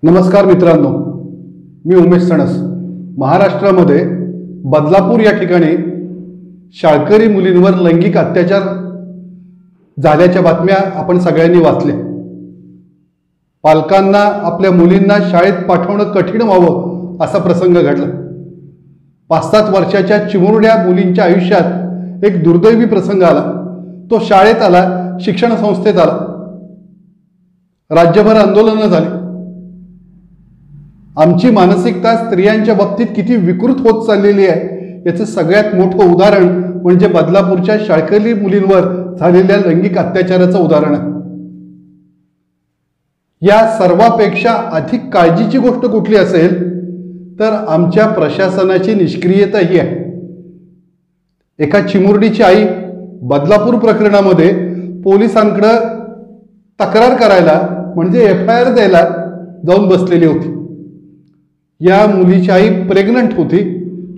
नमस्कार मित्रांनो, मी उमेश सणस। महाराष्ट्रामध्ये बदलापूर या ठिकाणी शाळकरी मुलींवर लैंगिक अत्याचार झाल्याच्या बातम्या आपण सगळ्यांनी वाचल्या। पालकांना आपल्या मुलींना शाळेत पाठवणं कठीण व्हावं असा प्रसंग घडला। 5-7 वर्षाच्या चिमुरड्या मुलींच्या आयुष्यात एक दुर्दैवी प्रसंग आला। तो शाळेत आला, शिक्षण संस्थेत आला। राज्यभर आंदोलनं झाली। आमची मानसिकता स्त्रियांच्या बाबतीत किती विकृत होत चाललेली आहे याचं सगळ्यात मोठं उदाहरण म्हणजे बदलापूरच्या शाळकरी मुलींवर झालेल्या लैंगिक अत्याचाराचं उदाहरण आहे। या सर्वापेक्षा अधिक काळजीची गोष्ट कुठली असेल तर आमच्या प्रशासनाची निष्क्रियता ही आहे। एका चिमुरडीची आई बदलापूर प्रकरणामध्ये पोलिसांकडे तक्रार करायला म्हणजे FIR द्यायला जाऊन बसलेली होती। या मुलीची आई प्रेग्नंट होती,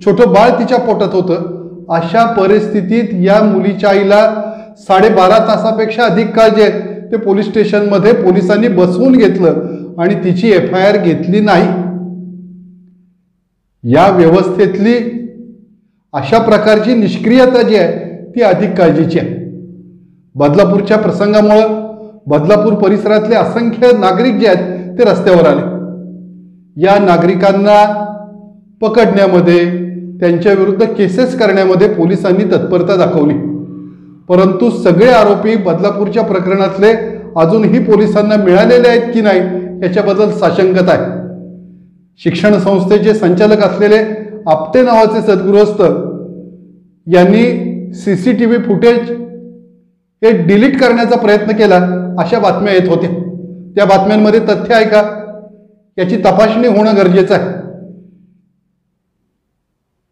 छोटं बाळ तिच्या पोटात होतं। अशा परिस्थितीत या मुलीच्या आईला 12.5 तासापेक्षा अधिक काळ जे ते पोलीस स्टेशनमध्ये पोलिसांनी बसवून घेतलं आणि तिची FIR घेतली नाही। या व्यवस्थेतली अशा प्रकारची निष्क्रियता जी आहे ती अधिक काळजीची आहे। बदलापूरच्या प्रसंगामुळे बदलापूर परिसरातले असंख्य नागरिक जे आहेत ते रस्त्यावर आले। या नागरिकांना पकडण्यामध्ये, त्यांच्या विरुद्ध केसेस करण्यामध्ये पोलिसांनी तत्परता दाखवली, परंतु सगळे आरोपी बदलापूरच्या प्रकरणातले अजूनही पोलिसांना मिळालेले आहेत की नाही याच्याबद्दल साशंकता आहे। शिक्षण संस्थेचे संचालक असलेले आपटे नावाचे सद्गृहस्थ यांनी CCTV फुटेज हे डिलीट करण्याचा प्रयत्न केला अशा बातम्या येत होत्या। त्या बातम्यांमध्ये तथ्य आहे का याची तपासणी होणं गरजेचं आहे।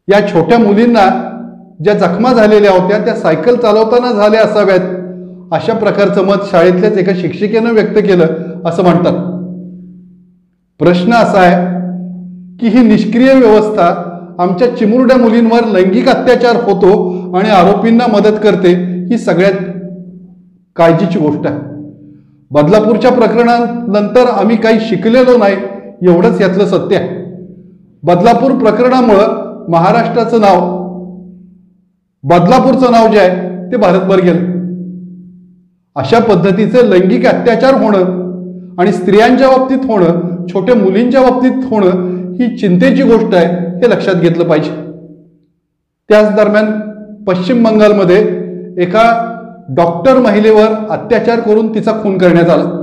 या छोट्या मुलींना ज्या जखमा झालेल्या होत्या त्या सायकल चालवताना झाल्या असाव्यात अशा प्रकारचं मत शाळेतल्याच एका शिक्षिकेनं व्यक्त केलं असं म्हणतात। प्रश्न असा आहे की ही निष्क्रिय व्यवस्था आमच्या चिमुरड्या मुलींवर लैंगिक अत्याचार होतो आणि आरोपींना मदत करते ही सगळ्यात काळजीची गोष्ट आहे। बदलापूरच्या प्रकरणानंतर आम्ही काही शिकलेलो नाही एवढंच यातलं सत्य आहे। बदलापूर प्रकरणामुळं महाराष्ट्राचं नाव, बदलापूरचं नाव जे आहे ते भारतभर गेलं। अशा पद्धतीचे लैंगिक अत्याचार होणं आणि स्त्रियांच्या बाबतीत होणं, छोट्या मुलींच्या बाबतीत होणं ही चिंतेची गोष्ट आहे, हे लक्षात घेतलं पाहिजे। त्याच दरम्यान पश्चिम बंगालमध्ये एका डॉक्टर महिलेवर अत्याचार करून तिचा खून करण्यात आला।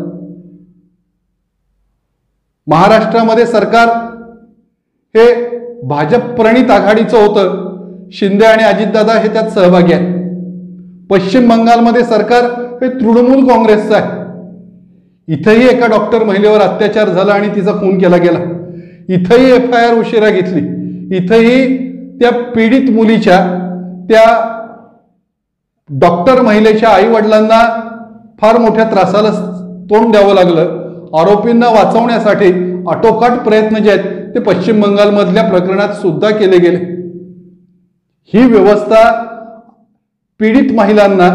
महाराष्ट्रामध्ये सरकार हे भाजप प्रणित आघाडीचं होतं। शिंदे आणि अजितदादा हे त्यात सहभागी आहेत। पश्चिम बंगालमध्ये सरकार हे तृणमूल काँग्रेसचं आहे। इथंही एका डॉक्टर महिलेवर अत्याचार झाला आणि तिचा खून केला गेला। इथंही FIR उशिरा घेतली। इथंही त्या पीडित मुलीच्या, त्या डॉक्टर महिलेच्या आई वडिलांना फार मोठ्या त्रासाला तोंड द्यावं लागलं। आरोपींना वाचवण्यासाठी आटोकाट प्रयत्न जे आहेत ते पश्चिम बंगालमधल्या प्रकरणात सुद्धा केले गेले। ही व्यवस्था पीडित महिलांना,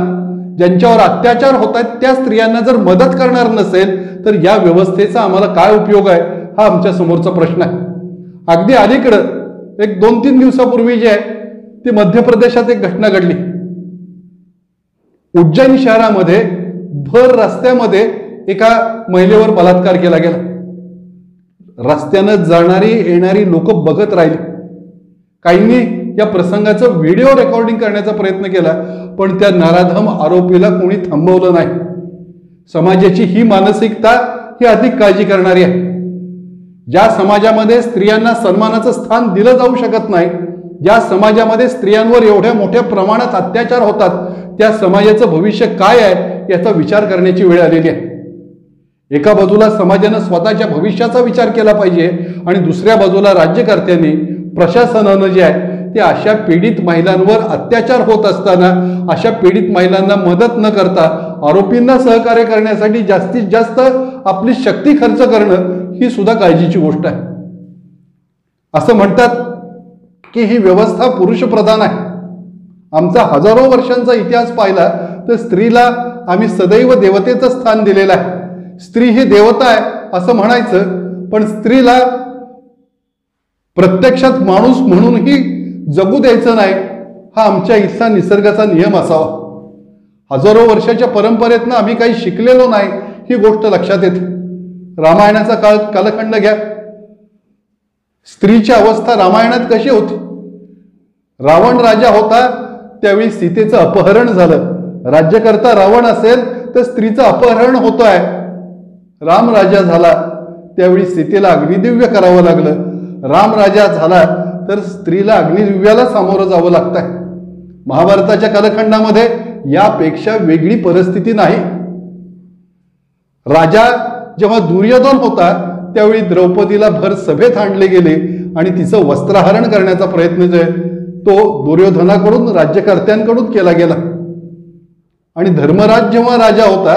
ज्यांच्यावर अत्याचार होत आहेत त्या स्त्रियांना जर मदत करणार नसेल तर या व्यवस्थेचा आम्हाला काय उपयोग आहे हा आमच्या समोरचा प्रश्न आहे। अगदी अलीकडं एक 2-3 दिवसापूर्वी जे आहे ते मध्य प्रदेशात एक घटना घडली। उज्जैन शहरामध्ये भर रस्त्यामध्ये एका महिलेवर बलात्कार केला गेला। रस्त्यानं जाणारी येणारी लोक बघत राहिली। काहींनी या प्रसंगाचं व्हिडिओ रेकॉर्डिंग करण्याचा प्रयत्न केला, पण त्या नराधम आरोपीला कोणी थांबवलं नाही। समाजाची ही मानसिकता ही अधिक काळजी करणारी आहे। ज्या समाजामध्ये स्त्रियांना सन्मानाचं स्थान दिलं जाऊ शकत नाही, ज्या समाजामध्ये स्त्रियांवर एवढ्या मोठ्या प्रमाणात अत्याचार होतात, त्या समाजाचं भविष्य काय आहे याचा विचार करण्याची वेळ आलेली आहे। एका बाजूला समाजानं स्वतःच्या भविष्याचा विचार केला पाहिजे आणि दुसऱ्या बाजूला राज्यकर्त्यांनी, प्रशासनानं जे आहे ते अशा पीडित महिलांवर अत्याचार होत असताना अशा पीडित महिलांना मदत न करता आरोपींना सहकार्य करण्यासाठी जास्तीत जास्त आपली शक्ती खर्च करणं ही सुद्धा काळजीची गोष्ट आहे। असं म्हणतात की ही व्यवस्था पुरुषप्रधान आहे। आमचा हजारो वर्षांचा इतिहास पाहिला तर स्त्रीला आम्ही सदैव देवतेचं स्थान दिलेलं आहे। स्त्री ही देवता आहे असं म्हणायचं, पण स्त्रीला प्रत्यक्षात माणूस म्हणूनही जगू द्यायचं नाही, हा आमच्या इथला निसर्गाचा नियम असावा. हजारो वर्षाच्या परंपरेतनं आम्ही काही शिकलेलो नाही ही गोष्ट लक्षात येते. रामायणाचा कालखंड घ्या. स्त्रीची अवस्था रामायणात कशी होती? रावण राजा होता त्यावेळी सीतेचं अपहरण झालं. राज्यकर्ता रावण असेल तर स्त्रीचं अपहरण होत आहे. राम राजा झाला त्यावेळी सीतेला अग्निदिव्य करावं लागलं. राम राजा झाला तर स्त्रीला अग्निदिव्याला सामोरं जावं लागतंय. महाभारताच्या कालखंडामध्ये यापेक्षा वेगळी परिस्थिती नाही. राजा जेव्हा दुर्योधन होता त्यावेळी द्रौपदीला भर सभेत आणले गेले आणि तिचं वस्त्रहरण करण्याचा प्रयत्न जो आहे तो दुर्योधनाकडून राज्यकर्त्यांकडून केला गेला. आणि धर्मराज जेव्हा राजा होता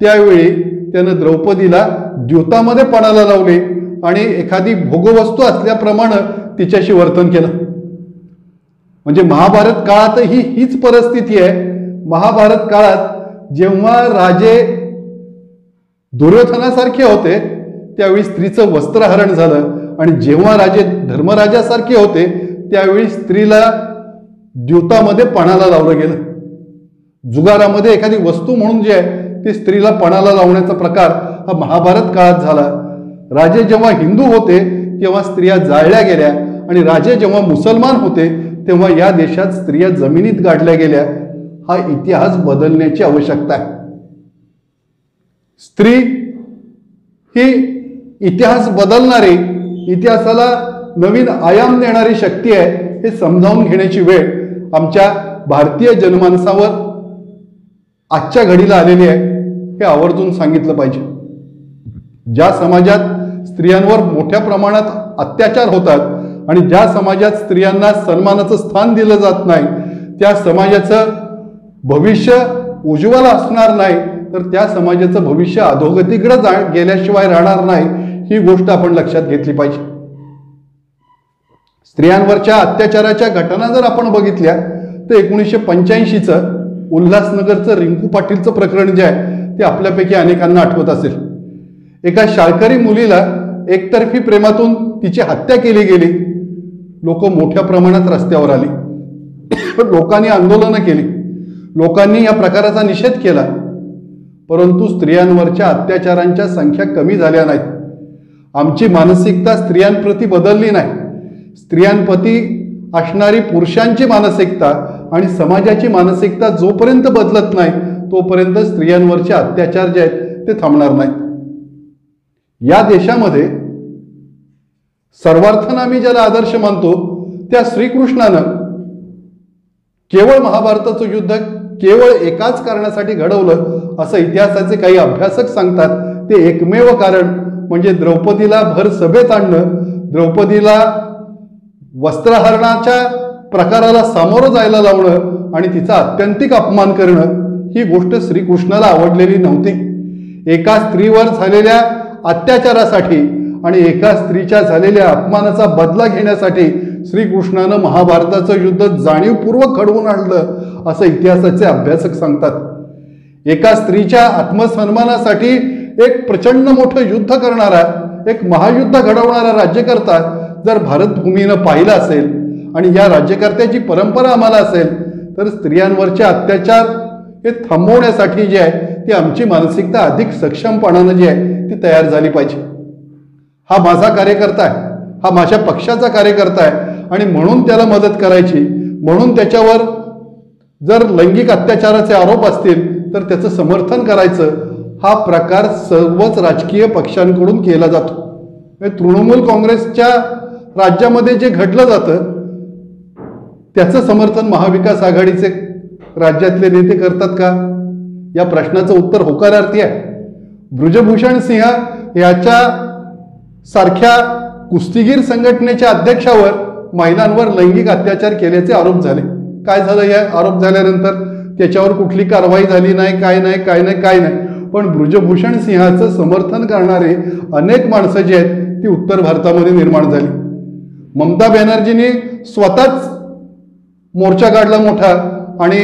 त्यावेळी त्यानं द्रौपदीला द्यूतामध्ये पणाला लावले आणि एखादी भोगवस्तू असल्याप्रमाणे तिच्याशी वर्तन केलं. म्हणजे महाभारत काळातही हीच परिस्थिती आहे. महाभारत काळात जेव्हा राजे दुर्योधनासारखे होते त्यावेळी स्त्रीचं वस्त्रहरण झालं आणि जेव्हा राजे धर्मराजासारखे होते त्यावेळी स्त्रीला द्यूतामध्ये पणाला लावलं गेलं. जुगारामध्ये एखादी वस्तू म्हणून जे आहे ते स्त्रीला पणाला लावण्याचा प्रकार हा महाभारत काळात झाला. राजे जेव्हा हिंदू होते तेव्हा स्त्रिया जाळल्या गेल्या आणि राजे जेव्हा मुसलमान होते तेव्हा या देशात स्त्रिया जमिनीत गाडल्या गेल्या. हा इतिहास बदलण्याची आवश्यकता आहे. स्त्री ही इतिहास बदलणारी, इतिहासाला नवीन आयाम देणारी शक्ती आहे हे समजावून घेण्याची वेळ आमच्या भारतीय जनमानसावर आजच्या घडीला आलेली आहे हे आवर्जून सांगितलं पाहिजे. ज्या समाजात स्त्रियांवर मोठ्या प्रमाणात अत्याचार होतात आणि ज्या समाजात स्त्रियांना सन्मानाचं स्थान दिलं जात नाही त्या समाजाचं भविष्य उज्ज्वल असणार नाही, तर त्या समाजाचं भविष्य अधोगतीकडे गेल्याशिवाय राहणार नाही ही गोष्ट आपण लक्षात घेतली पाहिजे. स्त्रियांवरच्या अत्याचाराच्या घटना जर आपण बघितल्या तर 1985चं उल्हासनगरचं रिंकू पाटीलचं प्रकरण जे आहे ते आपल्यापैकी अनेकांना आठवत असेल. एका शाळकरी मुलीला एकतर्फी प्रेमातून तिची हत्या केली गेली. लोक मोठ्या प्रमाणात रस्त्यावर आली, लोकांनी आंदोलनं केली, लोकांनी या प्रकाराचा निषेध केला. परंतु स्त्रियांवरच्या अत्याचारांच्या संख्या कमी झाल्या नाहीत. आमची मानसिकता स्त्रियांप्रती बदलली नाही. स्त्रियांप्रती असणारी पुरुषांची मानसिकता आणि समाजाची मानसिकता जोपर्यंत बदलत नाही तोपर्यंत स्त्रियांवरचे अत्याचार जे आहेत ते थांबणार नाहीत. या देशामध्ये सर्वार्थानं आम्ही ज्याला आदर्श मानतो त्या श्रीकृष्णानं केवळ महाभारताचं युद्ध केवळ एकाच कारणासाठी घडवलं असं इतिहासाचे काही अभ्यासक सांगतात. ते एकमेव कारण म्हणजे द्रौपदीला भर सभेत आणणं, द्रौपदीला वस्त्रहरणाच्या प्रकाराला सामोरं जायला लावणं आणि तिचा आत्यंतिक अपमान करणं ही गोष्ट श्रीकृष्णाला आवडलेली नव्हती. एका स्त्रीवर झालेल्या अत्याचारासाठी आणि एका स्त्रीच्या झालेल्या अपमानाचा बदला घेण्यासाठी श्रीकृष्णानं महाभारताचं युद्ध जाणीवपूर्वक घडवून आणलं असं इतिहासाचे अभ्यासक सांगतात. एका स्त्रीच्या आत्मसन्मानासाठी एक प्रचंड मोठं युद्ध करणारा, एक महायुद्ध घडवणारा राज्यकर्ता जर भारतभूमीनं पाहिलं असेल आणि या राज्यकर्त्याची परंपरा आम्हाला असेल तर स्त्रियांवरचे अत्याचार हे थांबवण्यासाठी जे आहे ती आमची मानसिकता अधिक सक्षमपणानं जी आहे ती तयार झाली पाहिजे. हा माझा कार्यकर्ता आहे, हा माझ्या पक्षाचा कार्यकर्ता आहे आणि म्हणून त्याला मदत करायची, म्हणून त्याच्यावर जर लैंगिक अत्याचाराचे आरोप असतील तर त्याचं समर्थन करायचं. हा प्रकार सर्वच राजकीय पक्षांकडून केला जातो. तृणमूल काँग्रेसच्या राज्यामध्ये जे घडलं जातं त्याचं समर्थन महाविकास आघाडीचे राज्यातले नेते करतात का या प्रश्नाचं उत्तर होकारार्थी आहे. ब्रजभूषण सिंह याच्या सारख्या कुस्तीगीर संघटनेच्या अध्यक्षावर महिलांवर लैंगिक अत्याचार केल्याचे आरोप झाले. काय झालं या आरोप झाल्यानंतर? त्याच्यावर कुठली कारवाई झाली नाही, काय नाही. पण ब्रजभूषण सिंहाचं समर्थन करणारे अनेक माणसं जी आहेत ती उत्तर भारतामध्ये निर्माण झाली. ममता बॅनर्जींनी स्वतःच मोर्चा काढला मोठा आणि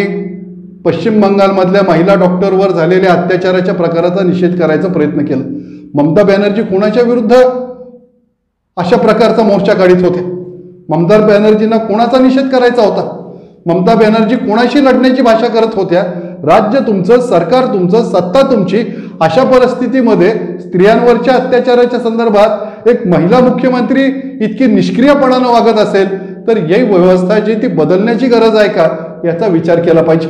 पश्चिम बंगालमधल्या महिला डॉक्टरवर झालेल्या अत्याचाराच्या प्रकाराचा निषेध करायचा प्रयत्न केला. ममता बॅनर्जी कोणाच्या विरुद्ध अशा प्रकारचा मोर्चा काढीत होते. ममता बॅनर्जींना कोणाचा निषेध करायचा होता? ममता बॅनर्जी कोणाशी लढण्याची भाषा करत होत्या? राज्य तुमचं, सरकार तुमचं, सत्ता तुमची. अशा परिस्थितीमध्ये स्त्रियांवरच्या अत्याचाराच्या संदर्भात एक महिला मुख्यमंत्री इतकी निष्क्रियपणानं वागत असेल तर ही व्यवस्था जी ती बदलण्याची गरज आहे का याचा विचार केला पाहिजे.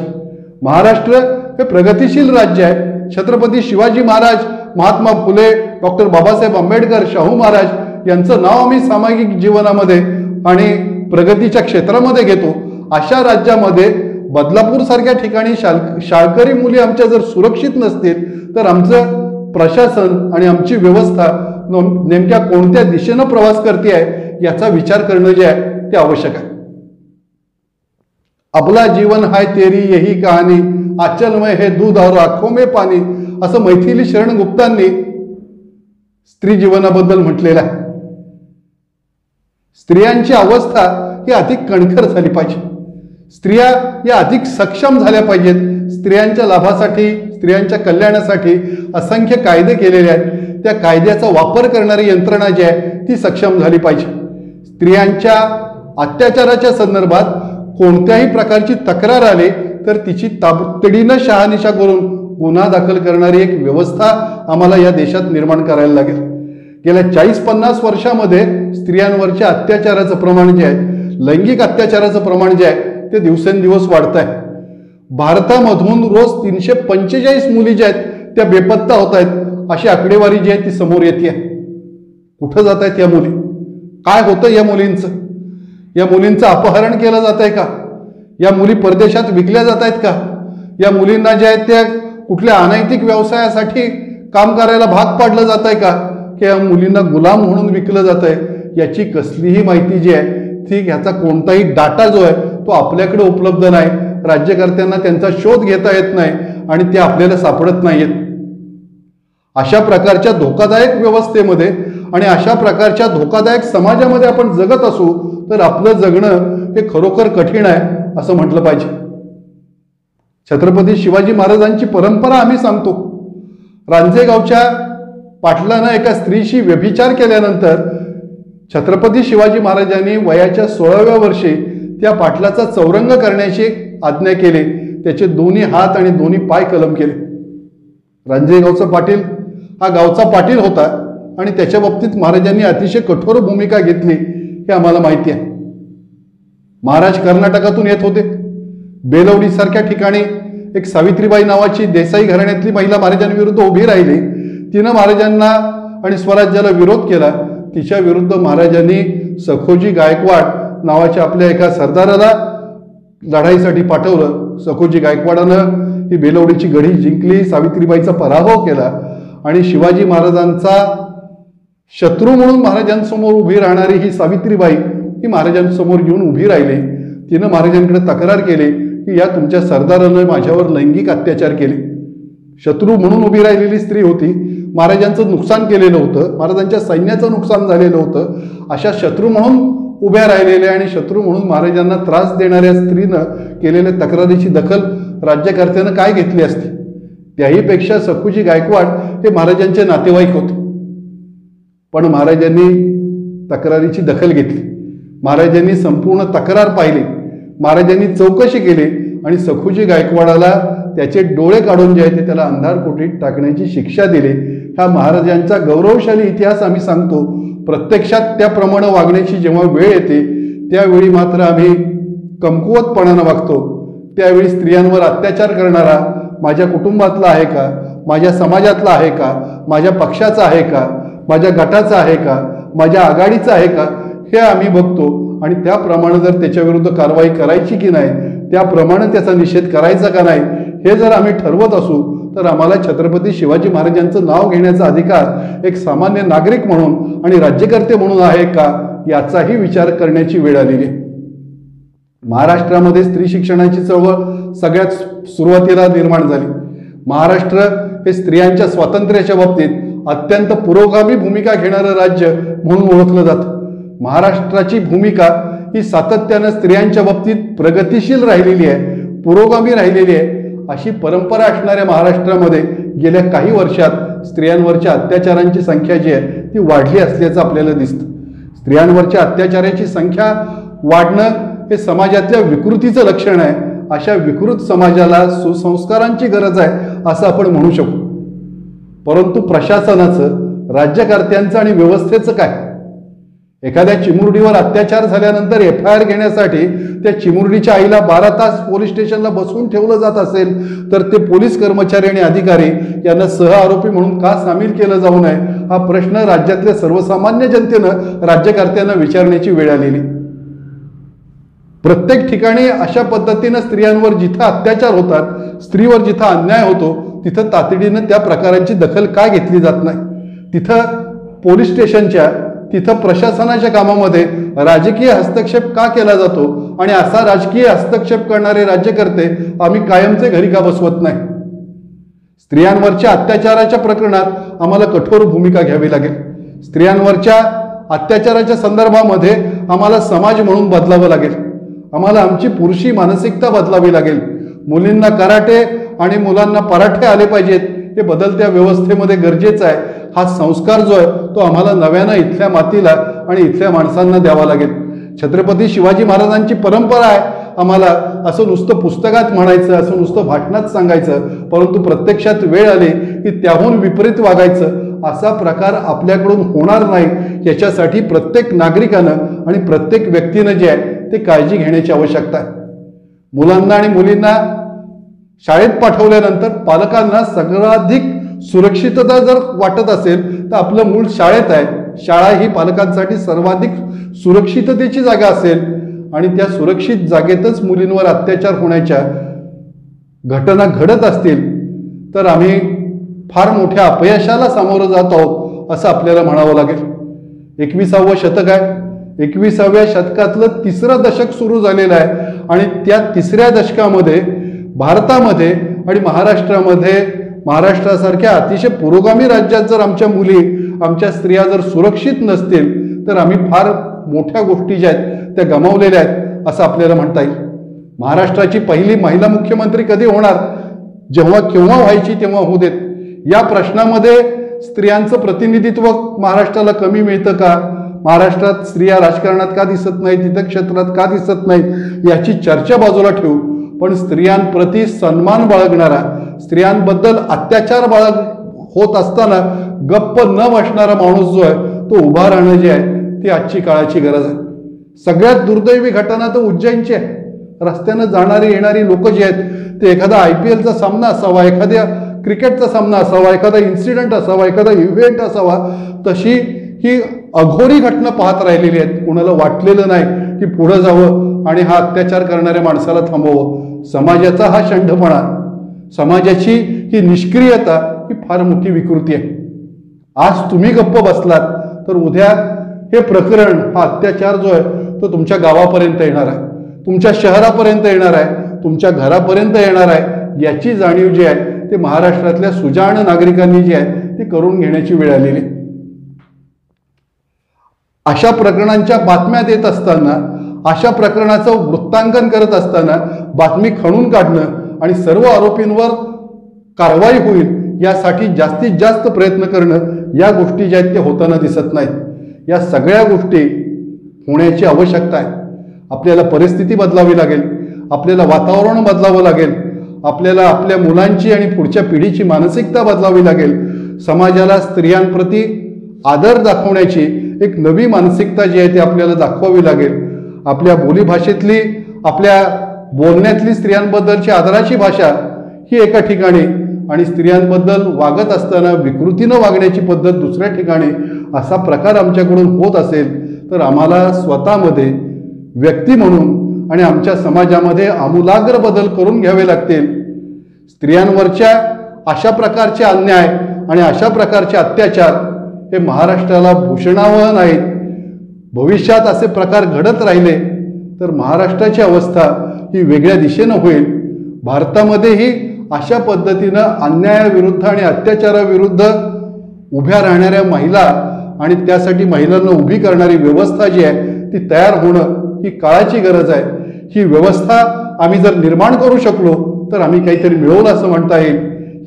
महाराष्ट्र हे प्रगतिशील राज्य आहे. छत्रपती शिवाजी महाराज, महात्मा फुले, डॉक्टर बाबासाहेब आंबेडकर, शाहू महाराज यांचं नाव आम्ही सामाजिक जीवनामध्ये आणि प्रगतीच्या क्षेत्रामध्ये घेतो. अशा राज्यामध्ये बदलापूर सारख्या ठिकाणी शाळकरी मुली आमच्या जर सुरक्षित नसतील तर आमचं प्रशासन आणि आमची व्यवस्था नेमक्या कोणत्या दिशेनं प्रवास करते आहे याचा विचार करणं जे आहे ते आवश्यक आहे. आपला जीवन हाय तेरी यही कहाणी, आचलमय हे दूध और आंखों में पाणी, असं मैथिली शरण गुप्तांनी स्त्री जीवनाबद्दल म्हटलेलं आहे. स्त्रियांची अवस्था ही अधिक कणखर झाली पाहिजे. स्त्रिया या अधिक सक्षम झाल्या पाहिजेत. स्त्रियांच्या लाभासाठी, स्त्रियांच्या कल्याणासाठी असंख्य कायदे केलेले आहेत. त्या कायद्याचा वापर करणारी यंत्रणा जी आहे ती सक्षम झाली पाहिजे. स्त्रियांच्या अत्याचाराच्या संदर्भात कोणत्याही प्रकारची तक्रार आली तर तिची ताबडतोबीनं शहानिशा करून गुन्हा दाखल करणारी एक व्यवस्था आम्हाला या देशात निर्माण करायला लागेल. गेल्या 40-50 वर्षामध्ये स्त्रियांवरच्या अत्याचाराचं प्रमाण जे आहे, लैंगिक अत्याचाराचं प्रमाण जे आहे ते दिवसेंदिवस वाढत आहे. भारतामधून रोज 345 मुली ज्या आहेत त्या बेपत्ता होत आहेत अशी आकडेवारी जी आहे ती समोर येते. कुठं जात आहेत या मुली? काय होतं या मुलींचं? या मुलींचं अपहरण केलं जात आहे का? या मुली परदेशात विकल्या जात आहेत का? या मुलींना ज्या आहेत त्या कुठल्या अनैतिक व्यवसायासाठी काम करायला भाग पाडलं जात आहे का? की या मुलींना गुलाम म्हणून विकलं जात आहे? याची कसलीही माहिती जी आहे ती, ह्याचा कोणताही डाटा जो आहे तो आपल्याकडे उपलब्ध नाही. राज्यकर्त्यांना त्यांचा शोध घेता येत नाही आणि ते आपल्याला सापडत नाहीत. अशा प्रकारच्या धोकादायक व्यवस्थेमध्ये आणि अशा प्रकारच्या धोकादायक समाजामध्ये आपण जगत असू तर आपलं जगणं हे खरोखर कठीण आहे असं म्हटलं पाहिजे. छत्रपती शिवाजी महाराजांची परंपरा आम्ही सांगतो. रांजेगावच्या पाटलानं एका स्त्रीशी व्यभिचार केल्यानंतर छत्रपती शिवाजी महाराजांनी वयाच्या 16व्या वर्षी त्या पाटलाचा चौरंग करण्याची आज्ञा केली. त्याचे दोन्ही हात आणि दोन्ही पाय कलम केले. रांजेगावचा पाटील हा गावचा पाटील होता आणि त्याच्या बाबतीत महाराजांनी अतिशय कठोर भूमिका घेतली हे आम्हाला माहिती आहे. महाराज कर्नाटकातून येत होते. बेलवडी सारख्या ठिकाणी एक सावित्रीबाई नावाची देसाई घराण्यातली महिला महाराजांविरुद्ध उभी राहिली. तिनं महाराजांना आणि स्वराज्याला विरोध केला. तिच्या विरुद्ध महाराजांनी सखोजी गायकवाड नावाच्या आपल्या एका सरदाराला लढाईसाठी पाठवलं. सखोजी गायकवाडानं ही बेलवडीची गढी जिंकली, सावित्रीबाईचा पराभव केला आणि शिवाजी महाराजांचा शत्रू म्हणून महाराजांसमोर उभी राहणारी ही सावित्रीबाई ही महाराजांसमोर येऊन उभी राहिली. तिनं महाराजांकडे तक्रार केली की या तुमच्या सरदारानं माझ्यावर लैंगिक अत्याचार केले. शत्रू म्हणून उभी राहिलेली स्त्री होती. महाराजांचं नुकसान केलेलं होतं, महाराजांच्या सैन्याचं नुकसान झालेलं होतं. अशा शत्रू म्हणून उभ्या राहिलेल्या आणि शत्रू म्हणून महाराजांना त्रास देणाऱ्या स्त्रीनं केलेल्या तक्रारीची दखल राज्यकर्त्यानं काय घेतली असती? त्याहीपेक्षा सखोजी गायकवाड हे महाराजांचे नातेवाईक होते. पण महाराजांनी तक्रारीची दखल घेतली. महाराजांनी संपूर्ण तक्रार पाहिली. महाराजांनी चौकशी केली आणि सखोजी गायकवाडाला त्याचे डोळे काढून जे आहे ते त्याला अंधार कोठडीत टाकण्याची शिक्षा दिली. हा महाराजांचा गौरवशाली इतिहास आम्ही सांगतो. प्रत्यक्षात त्याप्रमाणे वागण्याची जेव्हा वेळ येते त्यावेळी मात्र आम्ही कमकुवतपणानं वागतो. त्यावेळी स्त्रियांवर अत्याचार करणारा माझ्या कुटुंबातला आहे का, माझ्या समाजातला आहे का, माझ्या पक्षाचा आहे का, माझ्या गटाचा आहे का, माझ्या आघाडीचा आहे का, हे आम्ही बघतो आणि त्याप्रमाणे जर त्याच्याविरुद्ध कारवाई करायची की नाही, त्याप्रमाणे त्याचा निषेध करायचा का नाही, हे जर आम्ही ठरवत असू तर आम्हाला छत्रपती शिवाजी महाराजांचं नाव घेण्याचा अधिकार एक सामान्य नागरिक म्हणून आणि राज्यकर्ते म्हणून आहे का याचाही विचार करण्याची वेळ आलेली आहे. महाराष्ट्रामध्ये स्त्री शिक्षणाची चळवळ सगळ्यात सुरुवातीला निर्माण झाली. महाराष्ट्र हे स्त्रियांच्या स्वातंत्र्याच्या बाबतीत अत्यंत पुरोगामी भूमिका घेणारं राज्य म्हणून ओळखलं जातं. महाराष्ट्राची भूमिका ही सातत्यानं स्त्रियांच्या बाबतीत प्रगतिशील राहिलेली आहे, पुरोगामी राहिलेली आहे. अशी परंपरा असणाऱ्या महाराष्ट्रामध्ये गेल्या काही वर्षात स्त्रियांवरच्या अत्याचारांची संख्या जी आहे ती वाढली असल्याचं आपल्याला दिसतं. स्त्रियांवरच्या अत्याचाराची संख्या वाढणं हे समाजातल्या विकृतीचं लक्षण आहे. अशा विकृत समाजाला सुसंस्कारांची गरज आहे असं आपण म्हणू शकू. परंतु प्रशासनाचं, राज्यकर्त्यांचं आणि व्यवस्थेचं काय? एखाद्या चिमुरडीवर अत्याचार झाल्यानंतर FIR घेण्यासाठी त्या चिमुरडीच्या आईला 12 तास पोलीस स्टेशनला बसवून ठेवलं जात असेल तर ते पोलीस कर्मचारी आणि अधिकारी यांना सहआरोपी म्हणून का सामील केलं जाऊ नये हा प्रश्न राज्यातल्या सर्वसामान्य जनतेनं राज्यकर्त्यांना विचारण्याची वेळ आलेली. प्रत्येक ठिकाणी अशा पद्धतीनं स्त्रियांवर जिथं अत्याचार होतात, स्त्रीवर जिथं अन्याय होतो तिथं तातडीनं त्या प्रकारांची दखल का घेतली जात नाही? तिथं पोलीस स्टेशनच्या, तिथं प्रशासनाच्या कामामध्ये राजकीय हस्तक्षेप का केला जातो आणि असा राजकीय हस्तक्षेप करणारे राज्यकर्ते आम्ही कायमचे घरी का बसवत नाही? स्त्रियांवरच्या अत्याचाराच्या प्रकरणात आम्हाला कठोर भूमिका घ्यावी लागेल. स्त्रियांवरच्या अत्याचाराच्या संदर्भामध्ये आम्हाला समाज म्हणून बदलावं लागेल. आम्हाला आमची पुरुषी मानसिकता बदलावी लागेल. मुलींना कराटे आणि मुलांना पराठे आले पाहिजेत हे बदलत्या व्यवस्थेमध्ये गरजेचं आहे. हा संस्कार जो आहे तो आम्हाला नव्यानं इथल्या मातीला आणि इथल्या माणसांना द्यावा लागेल. छत्रपती शिवाजी महाराजांची परंपरा आहे आम्हाला असं नुसतं पुस्तकात म्हणायचं, असं नुसतं भाषणात सांगायचं, परंतु प्रत्यक्षात वेळ आली की त्याहून विपरीत वागायचं. असा प्रकार आपल्याकडून होणार नाही याच्यासाठी प्रत्येक नागरिकानं आणि प्रत्येक व्यक्तीनं जे आहे ते काळजी घेण्याची आवश्यकता आहे. मुलांना आणि मुलींना शाळेत पाठवल्यानंतर पालकांना सर्वाधिक सुरक्षितता जर वाटत असेल तर आपलं मूळ शाळेत आहे. शाळा ही पालकांसाठी सर्वाधिक सुरक्षिततेची जागा असेल आणि त्या सुरक्षित जागेतच मुलींवर अत्याचार होण्याच्या घटना घडत असतील तर आम्ही फार मोठ्या अपयशाला सामोरं जात आहोत असं आपल्याला म्हणावं लागेल. 21वं शतक आहे. 21व्या शतकातलं 3रं दशक सुरू झालेलं आहे आणि त्या 3ऱ्या दशकामध्ये भारतामध्ये आणि महाराष्ट्रासारख्या अतिशय पुरोगामी राज्यात जर आमच्या मुली, आमच्या स्त्रिया जर सुरक्षित नसतील तर आम्ही फार मोठ्या गोष्टी ज्या आहेत त्या गमावलेल्या आहेत असं आपल्याला म्हणता येईल. महाराष्ट्राची पहिली महिला मुख्यमंत्री कधी होणार? जेव्हा केव्हा व्हायची तेव्हा होऊ देत. या प्रश्नामध्ये स्त्रियांचं प्रतिनिधित्व महाराष्ट्राला कमी मिळतं का? महाराष्ट्रात स्त्रिया राजकारणात का दिसत नाहीत, इतर क्षेत्रात का दिसत नाहीत याची चर्चा बाजूला ठेवू, पण स्त्रियांप्रती सन्मान बाळगणारा, स्त्रियांबद्दल अत्याचार होत असताना गप्प न बसणारा माणूस जो आहे तो उभा राहणं जे आहे ती आजची काळाची गरज आहे. सगळ्यात दुर्दैवी घटना तर उज्जैनची आहे. रस्त्यानं जाणारी येणारी लोक जे आहेत ते एखादा IPLचा सामना असावा, एखाद्या क्रिकेटचा सामना असावा, एखादा इन्सिडेंट असावा, एखादा इव्हेंट असावा, तशी ही अघोरी घटना पाहत राहिलेली आहेत. कुणाला वाटलेलं नाही की पुढं जावं आणि हा अत्याचार करणाऱ्या माणसाला थांबवावं. समाजाचा हा शंढपणा, समाजाची ही निष्क्रियता ही फार मोठी विकृती आहे. आज तुम्ही गप्प बसलात तर उद्या हे प्रकरण, हा अत्याचार जो आहे तो तुमच्या गावापर्यंत येणार आहे, तुमच्या शहरापर्यंत येणार आहे, तुमच्या घरापर्यंत येणार आहे. याची जाणीव जी आहे ते महाराष्ट्रातल्या सुजाण नागरिकांनी जी आहे ती करून घेण्याची वेळ आलेली. अशा प्रकरणांच्या बातम्या देत असताना, अशा प्रकरणाचं वृत्तांकन करत असताना बातमी खणून काढणं आणि सर्व आरोपींवर कारवाई होईल यासाठी जास्तीत जास्त प्रयत्न करणं, या गोष्टी ज्या आहेत त्या होताना दिसत नाहीत. या सगळ्या गोष्टी होण्याची आवश्यकता आहे. आपल्याला परिस्थिती बदलावी लागेल, आपल्याला वातावरण बदलावं लागेल, आपल्याला आपल्या मुलांची आणि पुढच्या पिढीची मानसिकता बदलावी लागेल. समाजाला स्त्रियांप्रती आदर दाखवण्याची एक नवी मानसिकता जी आहे ती आपल्याला दाखवावी लागेल. आपल्या बोलीभाषेतली, आपल्या बोलण्यातली स्त्रियांबद्दलची आदराची भाषा ही एका ठिकाणी आणि स्त्रियांबद्दल वागत असताना विकृतीनं वागण्याची पद्धत दुसऱ्या ठिकाणी, असा प्रकार आमच्याकडून होत असेल तर आम्हाला स्वतःमध्ये व्यक्ती म्हणून आणि आमच्या समाजामध्ये आमूलाग्र बदल करून घ्यावे लागतील. स्त्रियांवरच्या अशा प्रकारचे अन्याय आणि अशा प्रकारचे अत्याचार हे महाराष्ट्राला भूषणावह नाहीत. भविष्यात असे प्रकार घडत राहिले तर महाराष्ट्राची अवस्था ही वेगळ्या दिशेनं होईल. भारतामध्येही अशा पद्धतीनं अन्यायाविरुद्ध आणि अत्याचाराविरुद्ध उभ्या राहणाऱ्या महिला आणि त्यासाठी महिलांना उभी करणारी व्यवस्था जी आहे ती तयार होणं ही काळाची गरज आहे. ही व्यवस्था आम्ही जर निर्माण करू शकलो तर आम्ही काहीतरी मिळवलं असं म्हणता येईल.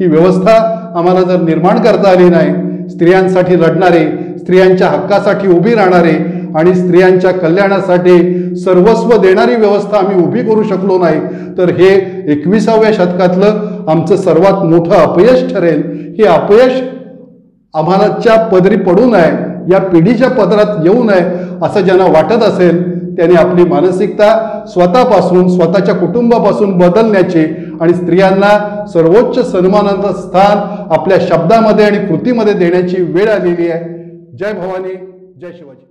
ही व्यवस्था आम्हाला जर निर्माण करता आली नाही, स्त्रियांसाठी लढणारे, स्त्रियांच्या हक्कासाठी उभी राहणारे आणि स्त्रियांच्या कल्याणासाठी सर्वस्व देणारी व्यवस्था आम्ही उभी करू शकलो नाही तर हे 21व्या शतकातलं आमचं सर्वात मोठं अपयश ठरेल। हे अपयश आम्हालाच्या पदरी पडू नये, या पिढीच्या पदरात येऊ नये असं ज्यांना वाटत असेल त्यांनी आपली मानसिकता स्वतःपासून, स्वतःच्या कुटुंबापासून बदलण्याची आणि स्त्रियांना सर्वोच्च सन्मानाचं स्थान आपल्या शब्दामध्ये आणि कृतीमध्ये देण्याची वेळ आलेली आहे। जय भवानी, जय शिवाजी।